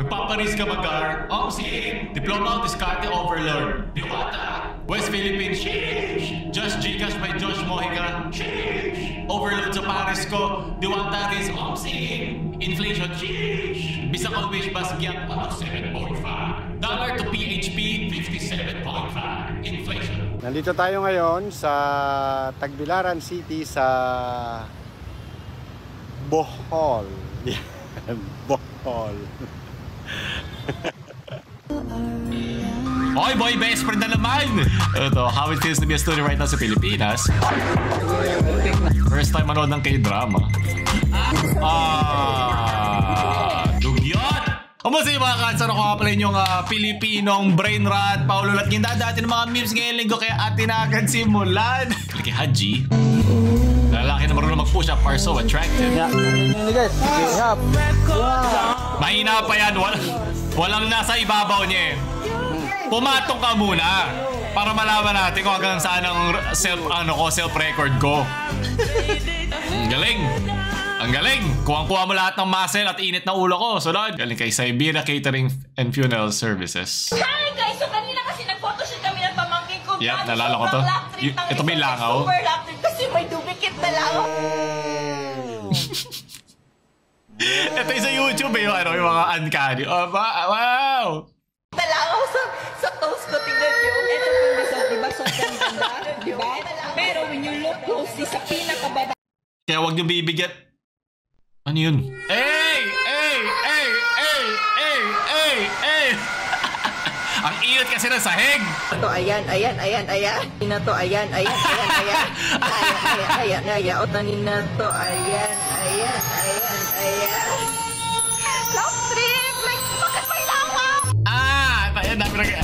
Magpaparis ka mag-gar. Omsing. Diploma of Discarte Overlord. Diwata. West Philippines. Sheesh. Just Gcash by Josh Mojica. Sheesh. Overload sa Paris ko. Diwata Riz. Omsing. Inflation. Sheesh. Bisa ka wish basgyat. 7.5. Dollar to PHP. 57.5. Inflation. Nandito tayo ngayon sa Tagbilaran City sa Bohol. Bohol. Oy boy, best friend na naman! Ito, how it feels to be a student right now sa Pilipinas. First time manood ng K-drama. Dugyot! Kumusta yung mga kansan? Ako nga pala yung Pilipinong brain rat, Paulo Latginda. Dati ng mga memes ngayong linggo kaya atin na agad simulan. Kaya Haji. Lalaki na marunong mag-push up are so attractive. Mahina pa yan. Walang nasa ibabaw niya eh. Pumatong ka muna para malaman natin kung hanggang saan ang self-record ko. Ang galing. Ang galing. Kuwang-kuha mo lahat ng muscle at init na ulo ko. Sunod. Galing kay Siberia Catering and Funeral Services. Hi guys! So kanina kasi nag-photoshoot kami ng pamangkin ko. Yep, nalala ko to. Ito may langaw. Super laptop kasi may duplicate na langaw. Ito yung sa YouTube eh, yung mga uncanny. Oh, wow! Nalangaw sa toast ko. Tingnan nyo. Ito yung result, diba? Sobrang ganda, diba? Pero when you look closely sa pinakababa. Kaya huwag nyo bibigyan. Ano yun? Hey! Hey! Hey! Hey! Hey! Hey! Hey! Ang init kasi ng sahig! Ito, ayan. Nina to, ayan. Ayan. O, nina to, ayan. Love trip! Like, bakit may langaw? Ayan, dami na.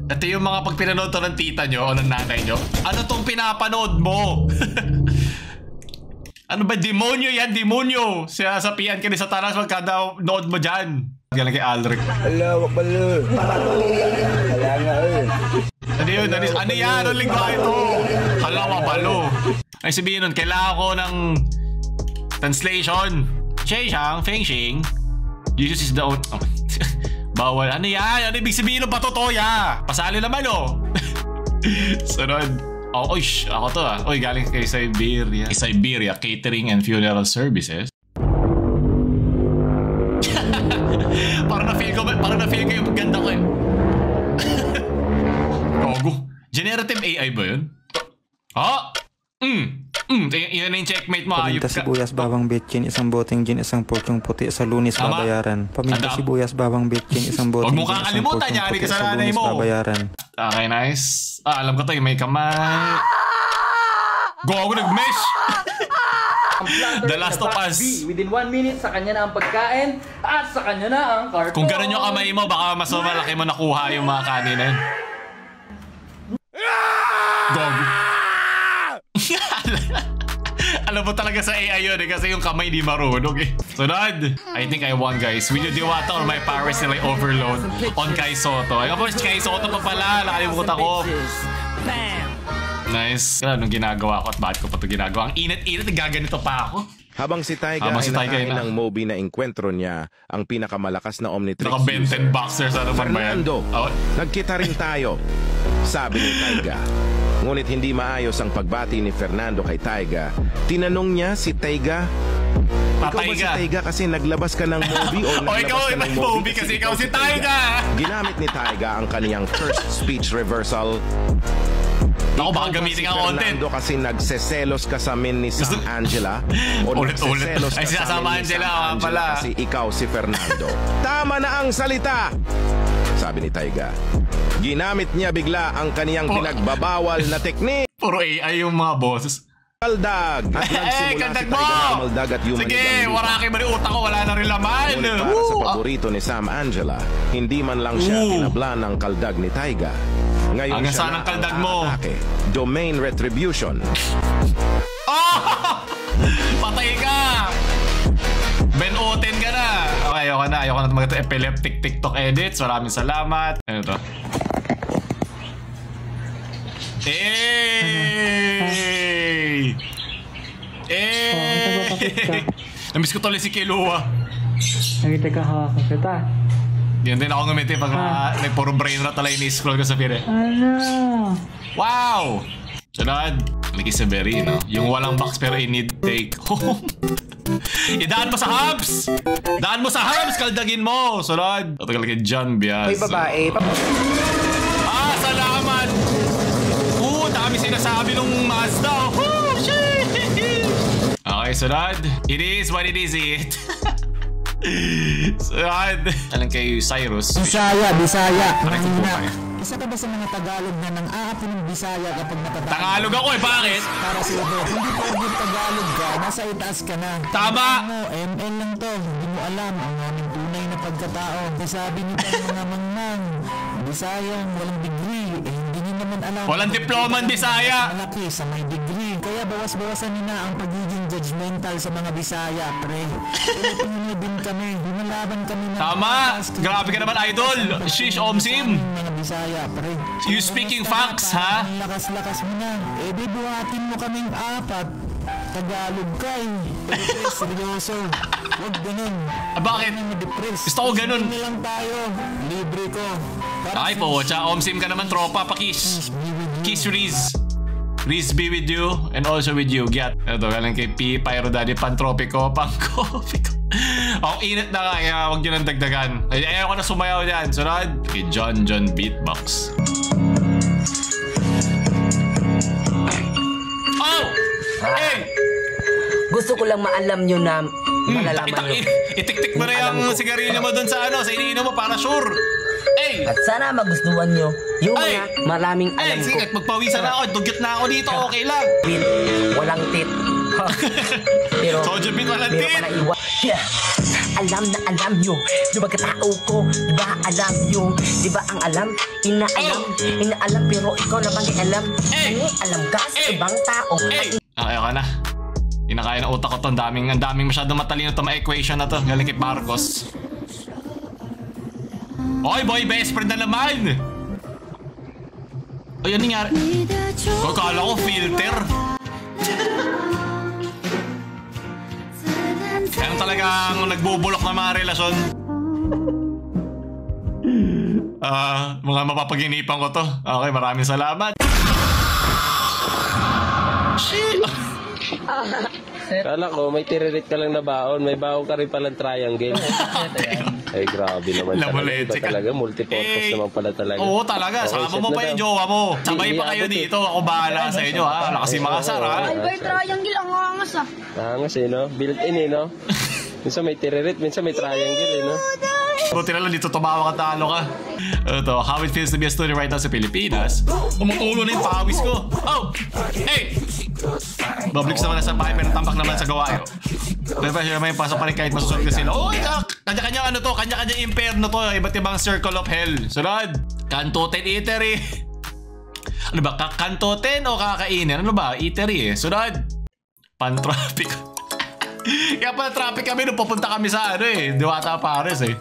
Ito yung mga pag pinanood to ng tita nyo o ng nanay nyo. Ano tong pinapanood mo? Ano ba? Demonyo yan, demonyo! Sasapian ka ni Satanas magkada nood mo dyan. Galing kay Alric. Ala, wak bala. Ala nga eh. Ano yun? Ano yan? Anong lingwa ito? Hala, wabalo. Ay sabihin nun, kailangan ko ng translation. Sheng, Feng Xing. Jesus is the own... Oh. Bawal. Ano yan? Ano ibig sabihin ng patotoya? Pasali naman oh. Sunod. Oh, ako to ah. Oy, galing kay Siberia. Siberia Catering and Funeral Services. Parang na-feel ko yung ganda ko eh. Gogo. Generative AI ba yun? Ha? Yan na yung checkmate mo. Paminta sibuyas, bawang bitchin, isang boteng gin, isang porkyong puti, sa Lunis babayaran. Paminta sibuyas, bawang bitchin, isang boteng gin, isang porkyong puti, sa Lunis babayaran. Okay, nice. Alam ko to yung may kamay. Go, nag-mesh! The Last of Us. Within 1 minute, sa kanya na ang pagkain at sa kanya na ang carton. Kung ganun yung kamay mo, baka mas malaki mo nakuha yung mga kanin na yun. Gogo. Alam mo talaga sa AI yun eh, kasi yung kamay di marunong eh. Sunod! I think I won guys. Will you Diwata or my powers nila overload on Kai Soto? Ay, kapos, Kai Soto pa pala. Nakalimutan ko. Nice. Anong ginagawa ko at bakit ko pa ito ginagawa? Ang init-init, gaganito pa ako. Habang si Taiga ay nakain ng Moby na inkwentro niya ang pinakamalakas na Omnitrix user, boxers, ano Fernando, nagkita rin tayo, sabi ni Taiga. Ngunit hindi maayos ang pagbati ni Fernando kay Taiga. Tinanong niya si Taiga, ikaw ba si Taiga kasi naglabas ka ng Moby o naglabas ka ng Moby kasi ikaw si Taiga? Ginamit ni Taiga ang kaniyang first speech reversal. Ako baka gamitin ang content. Fernando kasi nagseselos ka sa amin ni Sam Angela o nagseselos ka sa amin ni Sam Angela kasi ikaw si Fernando. Tama na ang salita, sabi ni Taiga. Ginamit niya bigla ang kaniyang pinagbabawal na teknik. Puro AI yung mga bosses. Kaldag. At nagsimula si Taiga na maldag at human. Sige, waraki ba rin utak ko, wala na rin laman. Ngunit para sa paborito ni Sam Angela, hindi man lang siya tinabla ng kaldag ni Taiga. Ngayon siya na kaldag mo. Atake. Domain retribution. Oh! Patay ka! Ben Oten ka na. Okay, ayoko na mag-ito epileptic TikTok edits. Maraming salamat. Ano to? Hey! Hey! Namiss ko tuloy si Kilua. Nangiti ka, hawakan kita. Yan din ako ngumiti pag may puro brain rot talaga ini-scroll ko sa feed eh. Ano? Wow! Sunod, Mickey Severino. Yung walang box pero in-need take home. Idaan mo sa hubs! Daan mo sa hubs! Kaldagin mo! Sunod. Ito kay John Bias. May babae. Salamat! Dami sinasabi nung Mazda. Shit! Okay, sunod. It is what it is, it. Sunod. Alam kay Cyrus. Bisaya. Aray ko po kayo. Isa ka ba sa mga Tagalog na nang-aapi ng Bisaya kapag natatawag? Tagalog ako eh, bakit? Para sila to, hindi porgit Tagalog ka, nasa itaas ka na. Tama! ML lang to, hindi mo alam ang aming tunay na pagkatao. Sabi nito ang mga mangmang, Bisayang walang degree, hindi nyo naman alam. Walang diploman Bisaya! Malaki sa may degree, kaya bawas-bawasan nila ang pagiging judgmental sa mga Bisaya, pre. Pilipino din kami, lumalaban kami na... Tama! Grabe ka naman, idol! Shish Omsim! Mga Bisaya, pre. You speaking facts, ha? Lakas-lakas mo na. Bibuhatin mo kaming 4. Tagalog ka eh. Pero seryoso. Huwag ganun. Bakit? Gusto ko ganun. Hindi lang tayo. Libre ko. Ay po, Omsim ka naman, tropa. Pakis. Kiss Riz. Riz be with you and also with you. Gyat. Ito, galing kay P. Pyro Daddy. Pantropico. Pangkopico. Ako init na nga, kaya huwag nyo nang dagdagan. Ayaw ko na sumayaw dyan. Sunod, kay John Beatbox. Oh! Hey! Gusto ko lang maalam nyo na malalaman nyo. Itik-tik mo na yung sigarilyo mo dun sa sa iniinom mo para sure. Hey! At sana magustuhan nyo yung mga maraming alam ko. Sige, magpawisan na ako. Dugyot na ako dito. Okay lang. Walang tit. Pero Soja beat walang tit. Yeah. Alam na alam nyo, di ba katao ko, di ba alam nyo, di ba ang alam, inaalam pero ikaw na bang alam, alam ka sa ibang tao. Okay ka na. Inakaya na utak ko to, ang daming masyadong matalino to ma-equation na to, galing kay Marcos. Oy boy, best friend na naman! Ay, ano nangyari? Kala ko filter. Yan talagang nagbubulok na mga relasyon. Mga mapapaginipan ko to. Okay, maraming salamat. Shit! Kala ko, may tiririt ka lang na baon. May baon ka rin palang triangle. Ay, grabe naman talaga. Iba talaga, multipurpose naman pala talaga. Oo, talaga. Sama mo pa yung jowa mo. Sabay pa kayo dito. Ako bahala sa inyo, ha? Nakasi makasar, ha? Ay, by triangle ang angas, ah. Angas, eh, no? Built-in, eh, no? Minsan may tiririt, minsan may triangle, eh, no? Buti na lang dito tumawa ka, talo ka. Ito, how it feels to be a student right now sa Pilipinas. Umutulo na yung pawis ko. Oh! Hey! Publix naman na sa bahay pero tambak naman sa gawain. Diba siya may pasok pa rin kahit masusunod ka sila. Oh, kanya-kanya ano to, kanya-kanya imperno to. Iba't ibang circle of hell. Sunod, Kantoten Eatery. Ano ba, Kantoten o kakainin? Ano ba, Eatery eh. Sunod, Pan-traffic. Kaya pala traffic kami nung pupunta kami sa Diwata Paris eh.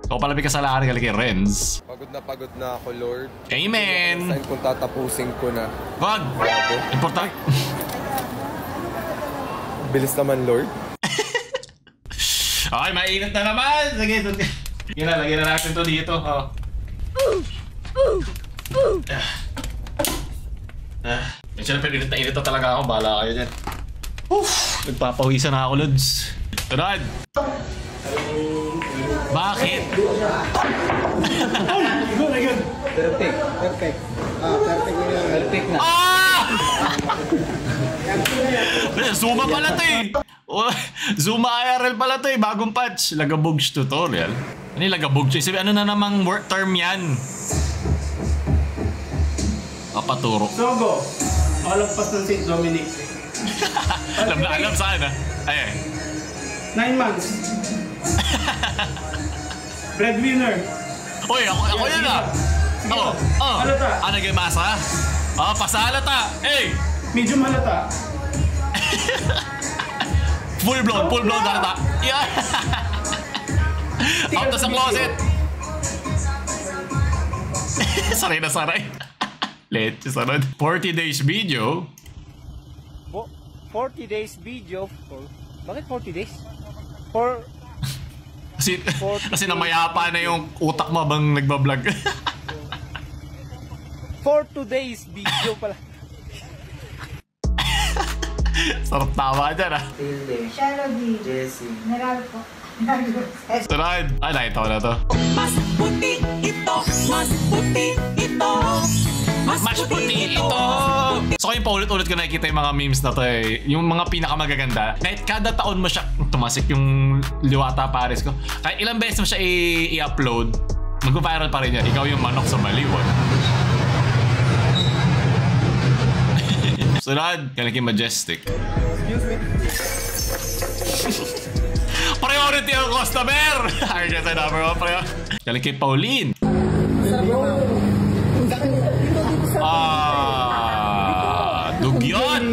So palabig kasalahan galing kay Renz. Pagod na ako, Lord. Amen! Saan kung tatapusin ko na. Wag! Important. Bilis naman, Lord. Okay, mainit na naman! Sige, lagyan na natin to dito. Siyempre, init na talaga ako. Bahala kayo dyan. Nagpapawisan na ako, Lods. Tunad! Bakit? Perfect. Perfect. Perfect na. Zuma pala to eh. Zuma IRL pala to eh. Bagong patch. Lagabogs tutorial. Ano yung Lagabogs? Ano na namang work term yan? Papaturo. Sogo. Malagpas ng St. Dominic. Alam na alam saan ah. Ayan. 9 months. Breadwinner. Uy, ako yun ah. Halata. Nagay masa? Pasalata. Hey! Medium halata. Full blown halata. Yeah. Out sa closet. Saray na saray. Let's sarad. 40 days video. 40 days video. Bakit 40 days? Kasi namayapa na yung utak mo bang nagbablog. For today's video pala. Sarap tawa dyan ah. Shelby. Jessie. Naral po. Sunod. Ay, nakita ko na to. Mas puti ito, mas puti ito. Mas puti ito. So yung paulit-ulit ko nakikita yung mga memes na to eh. Yung mga pinakamagaganda. Kahit kada taon mo siya, tumasik yung Diwata Paris ko. Kahit ilang beses mo siya i-upload, mag-viral pa rin yan. Ikaw yung manok sa baliwan. Sunod, Kaliki Majestic. Excuse me. Priority ang customer! Ay, kasi number 1 priority. Kaliki Pauline. Dugyot!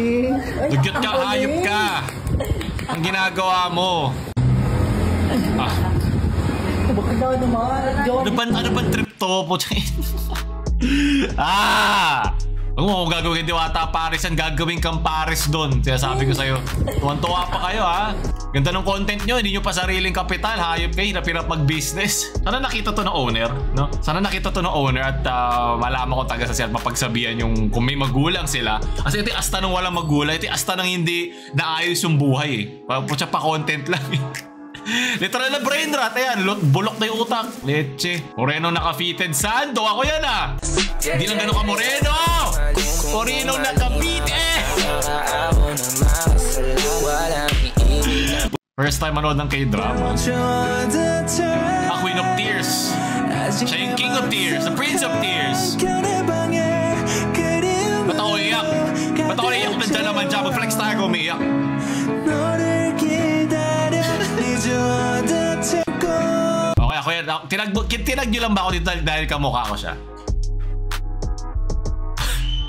Dugyot ka, hayop ka! Ang ginagawa mo. Ano ba trip to? Kung mo gagawin Diwata Paris, ang gagawin kang Paris doon. Kaya sabi ko sa'yo, tuwan-tuwa pa kayo ha. Ganda ng content nyo, hindi nyo pa sariling kapital. Hayop kayo, hirap-hirap mag-business. Sana nakita to ng owner, no? Sana nakita to ng owner at malaman ko taga sa siya mapagsabihan yung kung may magulang sila. Kasi ito asta ng walang magulang, ito asta ng hindi naayos yung buhay eh. Pucha pa content lang eh. Literal na brain rot, ayan, bulok na yung utak. Leche. Moreno naka-fitted sando, ako yan ah. Hindi lang ganun ka Moreno. Moreno naka-fitted. First time manood ng K-drama. A Queen of Tears. Siya yung King of Tears, the Prince of Tears. Ba't ako iyak? Ba't ako iyak? Nandiyan naman siya, mag-flex tayo, umiiyak. Okay, ako yan. Tinag nyo lang ba ako dito dahil kamukha ko siya?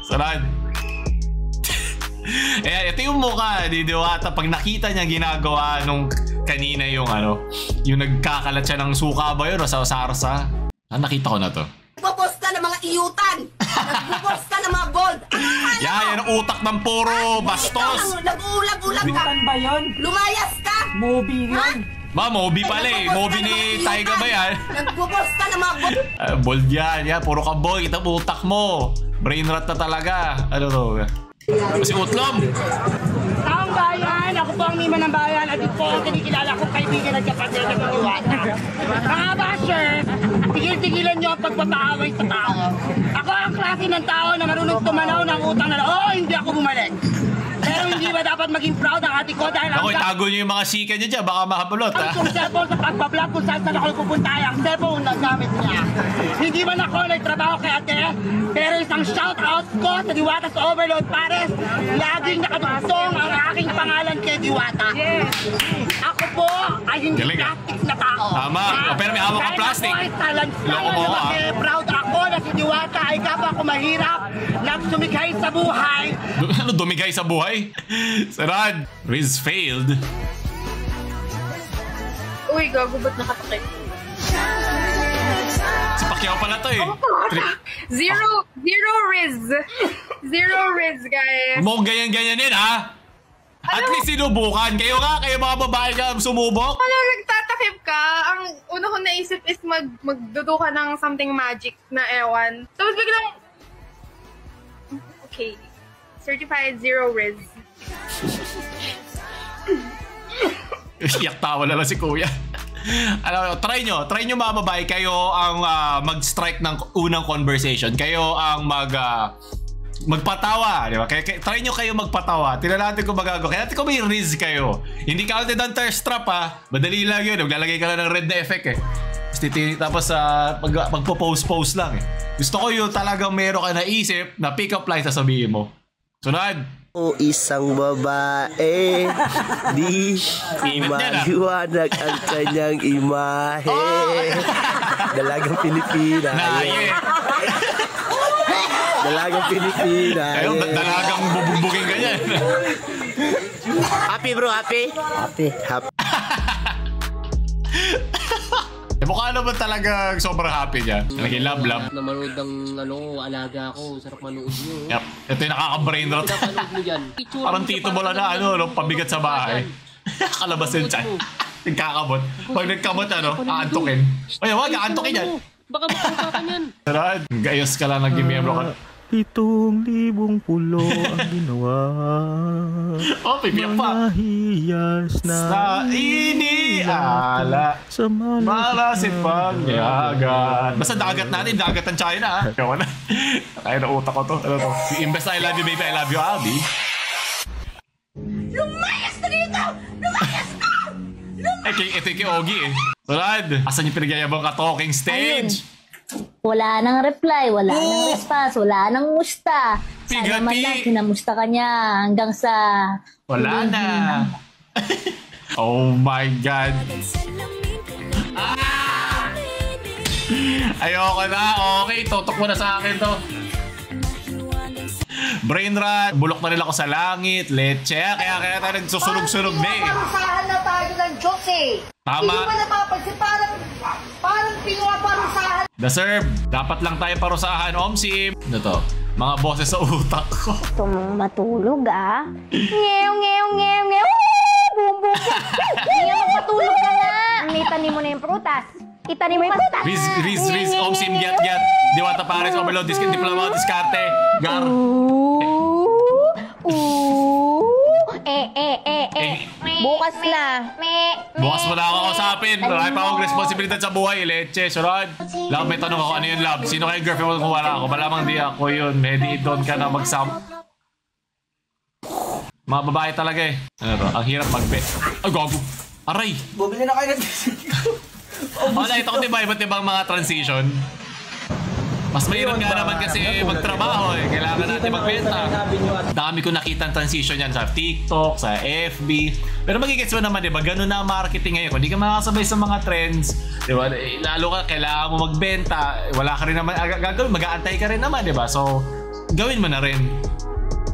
Sarad. Ito yung mukha ni Diwata. Pag nakita niya ginagawa nung kanina yung yung nagkakalat siya ng suka ba yun o sa sarsa? Nakita ko na to. Nagpoposta ng mga iyutan! Nagpoposta ng mga gold! Yan ang utak ng puro bastos! Nag-uulag-ulag ka! Ba yun? Lumayas ka! Movie yun! Moby pala eh. Moby ni Taiga ba yan? Nagpoposta ng mga gold! Bold yan. Puro ka boy. Ito utak mo. Brain rot na talaga. Ano to? Si Utlom! Taong bayan! Ako po ang Mima ng Bayan at ito po ang kinikilala kong kaibigan at kapatid ng Diwata. Mga bashers, tigil-tigilan nyo ang pagpapaaway sa tao. Ako ang klase ng tao na marunong tumanaw ng utang na hindi ako bumalik. Pero hindi ba dapat maging proud ang ate ko dahil ako, itago nyo yung mga sika nyo dyan. Baka makapulot ha. Ang cellphone sa pagbablog kung saan ako pupunta ang cellphone na gamit niya. Hindi man ako nagtrabaho kay ate, pero isang shoutout ko sa Diwata sa Overload Paris. Laging nakadugtong ang aking pangalan kay Diwata. Ako po ay hindi plastic na tao. Tama. Pero may hawak ka plastic. Loko mo ha. Proud ako na si Diwata ay kapwa ko mahirap, nagsumikay sa buhay. Ano dumigay sa buhay? Sarad. Riz failed. Uy, gago, ba't nakatakip? Si Pacquiao pala to eh. Zero Riz. Zero Riz, guys. Mo ganyan-ganyanin ha? At least sinubukan. Kayo mga babae ka sumubok. Ano, nagtatakip ka? Ang una ko naisip is magdudo ka ng something magic na ewan. Tapos biglang... Okay. Certified Zero Riz. Iyak tawa na lang si Kuya. Try nyo mga babae. Kayo ang mag-strike ng unang conversation. Kayo ang magpatawa, di ba? Try nyo kayo magpatawa. Tingnan natin kung magagawa. Kaya natin kung may riz kayo. Hindi counted ang thirst trap ha. Madali lang yun. Maglalagay ka lang ng red na effect eh. Tapos magpo-post lang eh. Gusto ko yung talagang meron ka naisip na pick-up line sasabihin mo. Sunod. O isang babae, di maliwanag ang kanyang imahe. Dalagang Pilipina. Dalagang Pilipina. Kayo, dalagang bubugbugin ganyan. Happy bro, happy? Happy. Mukha naman talaga sobrang happy niya. Naging love. Na manood ng alaga ko. Sarap manood nyo. Yep. Ito yung nakaka-brain rot. Parang tito mo lang na pabigat sa bahay. Kalabasin dyan. Nagkakamot. Pag nagkamot, ano, aantukin. Ay, wag, aantukin yan. Baka makakuha yan. Sarad, gayos ka lang, naging miyembro ka. 7,000 pulo ang ginawa. Oh, pipiyak pa. Mga hiyas Sa iniala. Sa malasit pagyagat. Basta dagat natin, dagat ng China, ha? Kawa na. Kaya na utak ko to. Ano to? Imbes na I love you, baby, I love you, Abby. Lumayas na dito! Lumayas na! Ito yung kay Ogie, eh. Sarad, asan yung pinagyayabang ka talking stage? Wala nang reply, wala nang response, wala nang musta. Sana man lang kinamusta ka niya hanggang sa... Wala na. Oh my God. Ah! Ayoko na. Okay, tutok mo na sa akin to. Brain rot, bulok na nila ako sa langit, leche. Kaya tayo nagsusunog-sunog na eh. Parusahan na tayo ng Diyos eh. Tama. Hindi ba napapansin? Parang pinaparusahan. Deserve. Dapat lang tayo parusahan, Omsim. Ano to? Mga boses sa utak ko. Gusto mong matulog, ah? Ngew, ngew, ngew, ngew. Boom, boom, boom. Ngew, magpatulog ka na. Itanim mo na yung prutas. Itanim mo yung prutas. Riz, Omsim, get. Diwata Pares, overload, diploma, diskarte. Gar. Bukas na. Bukas mo na ako kausapin. Marami pa akong responsibilidad sa buhay. Leche, surod. Love, may tanong ako. Ano yun, love? Sino kayo girlfriend mo kung wala ako? Malamang di ako yun. Medi, doon ka na magsam. Mga babae talaga eh. Ano to? Ang hirap mag-bet. Ay, gago. Aray. Bumili na kayo ng Ito ko diba, iba't ibang mga transition. Mas mahirap nga naman kasi magtrabaho eh. Kailangan natin magbenta. Dami ko nakita ang transition yan sa TikTok, sa FB. Pero magigets mo naman, diba? Ganun na ang marketing ngayon. Kung di ka makakasabay sa mga trends, diba? Lalo ka, kailangan mo magbenta. Wala ka rin naman, gagawin, mag-aantay ka rin naman, diba? So, gawin mo na rin.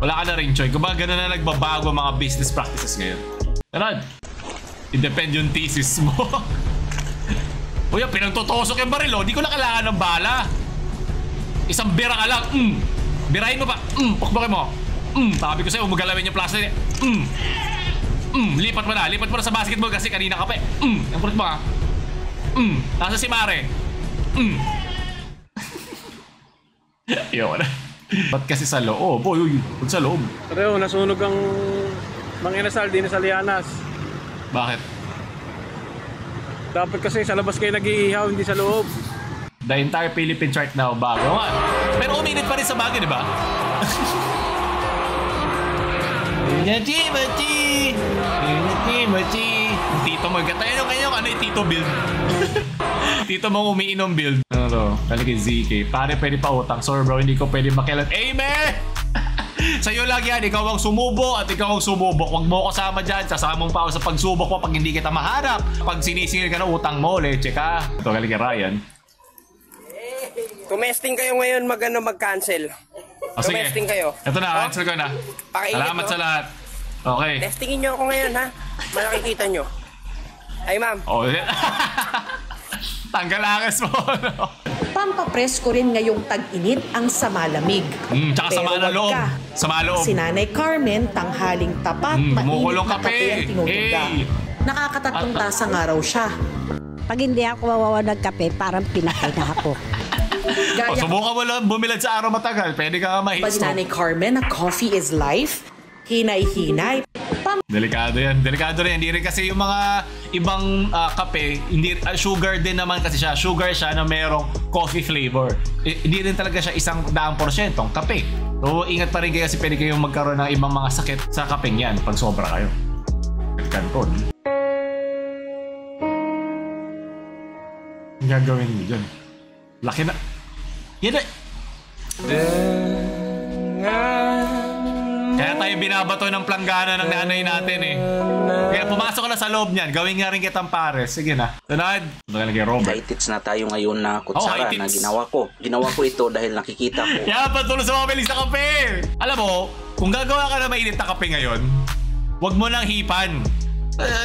Wala ka na rin, Choy. Kung ba ganun na nagbabago ang mga business practices ngayon. Ganun. I-depend yung thesis mo. Uy, pinagtutosok yung baril, oh. Di ko na kailangan ng bala. Isang bira ka lang. Birahin mo pa. Pukbukin mo. Sabi ko sa'yo, umugalawin yung plastic. Lipat mo na sa basketball kasi kanina ka pa eh. Ang kulit mo ha. Nasa si Mare. Ayoko na. Ba't kasi sa loob? Uy, ba't sa loob? Pero nasunog ang Mang Inasal, di na sa Lianas. Bakit? Dapat kasi sa labas kayo nag-iihaw, hindi sa loob. The entire Philippine chart now bago nga. Pero uminit pa rin sa bagay, di ba? Tito mo, gatayin yung kanyang ano yung Tito build. Tito mo umiinom build. Ano to? Talaga ZK. Pare pwede pa utang. Sorry bro, hindi ko pwede makialam. Amen! Sa'yo lang yan, ikaw ang sumubo at ikaw ang sumubok. Huwag mo kasama dyan, sasama mo pa ako sa pagsubok mo pag hindi kita maharap. Pag sinisingil ka na utang mo, leche ka. Ito galing kay Ryan. Tumesting kayo ngayon mag-cancel. Tumesting kayo. Ito na, cancel ko na. Salamat sa lahat. Okay. Testingin nyo ako ngayon ha. Makikita nyo. Ay ma'am. Tanggal angas mo. Pampapresko rin ngayong tag-init ang samalamig. Tsaka sama na loob. Sama loob. Si Nanay Carmen, tanghaling tapat, mainit na kape ang tinutuga. Nakakatatlong tasang araw siya. Pag hindi ako wawawa ng kape, parang pinakay na ako. Subukan mo lang bumilad sa araw matagal. Pwede ka mahistop. Pag Nanay Carmen na coffee is life, hinay-hinay. Delikado yan. Delikado rin. Hindi rin kasi yung mga ibang kape, hindi, sugar din naman kasi siya. Sugar siya na merong coffee flavor. Hindi rin talaga siya 100% kape. So ingat pa rin kayo kasi pwede kayong magkaroon ng ibang mga sakit sa kapeng yan pag sobra kayo. Kanton. Ang gagawin mo dyan? Laki na. Yan na. Kaya tayo binabato ng planggana ng nanay natin eh. Kaya pumasok ka na sa loob niyan. Gawin nga rin kitang pares. Sige na. Tunad. Tunad kay Robert. High-tits na tayo ngayon na kutsara na ginawa ko. Ginawa ko ito dahil nakikita ko. Kaya patulong sa mga bilis na kape. Alam mo, kung gagawa ka na mainit na kape ngayon, huwag mo nang hipan.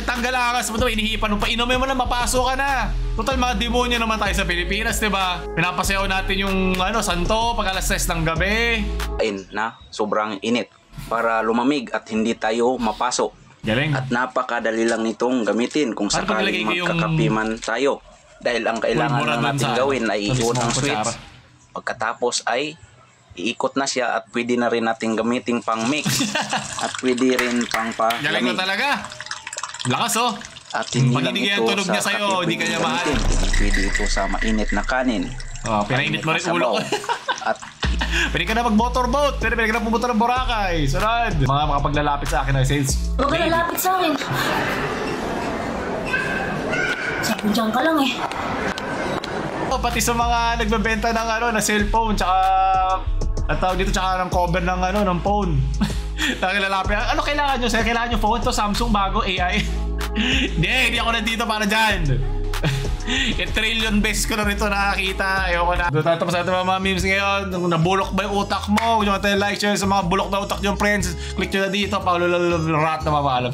Tanggal angas mo ito, inihipan mo pa. Inumin mo na, mapasok ka na. Total mga demonyo naman tayo sa Pilipinas, diba? Pinapasayaw natin yung santo pag alas 6 ng gabi. Na sobrang init para lumamig at hindi tayo mapasok. Galing. At napakadali lang nitong gamitin kung sakaling magkakape man tayo. Dahil ang kailangan lang natin gawin ay iikot ang switch. Pagkatapos ay iikot na siya at pwede na rin natin gamitin pang mix. At pwede rin pang palamig. Galing mo talaga. Lakas oh. At hindi lang ito tunog niya sa sa'yo, kape hindi kanya mahal. Pwede ito sa mainit na kanin. Oh, pinainit mo rin ulo ko. At pwede ka na mag-motorboat. Pwede ka na pumunta ng Boracay. Sunod. Mga makapaglalapit sa akin na sales. Huwag ka lalapit sa akin. Sabi dyan ka lang eh. Pati sa mga nagbebenta ng na cellphone tsaka at tawag dito tsaka ng cover ng ng phone. Nakilalapit. Ano kailangan nyo sir? Kailangan nyo phone to Samsung bago AI. Hindi ako nandito para dyan. 1 trillion beses ko na rito nakakita. Ayoko na. Doon tatapos natin mga memes ngayon. Nabulok ba yung utak mo? Huwag nyo like, share sa mga bulok na utak nyo friends. Click nyo na dito. Paulo-rat na mapaalam.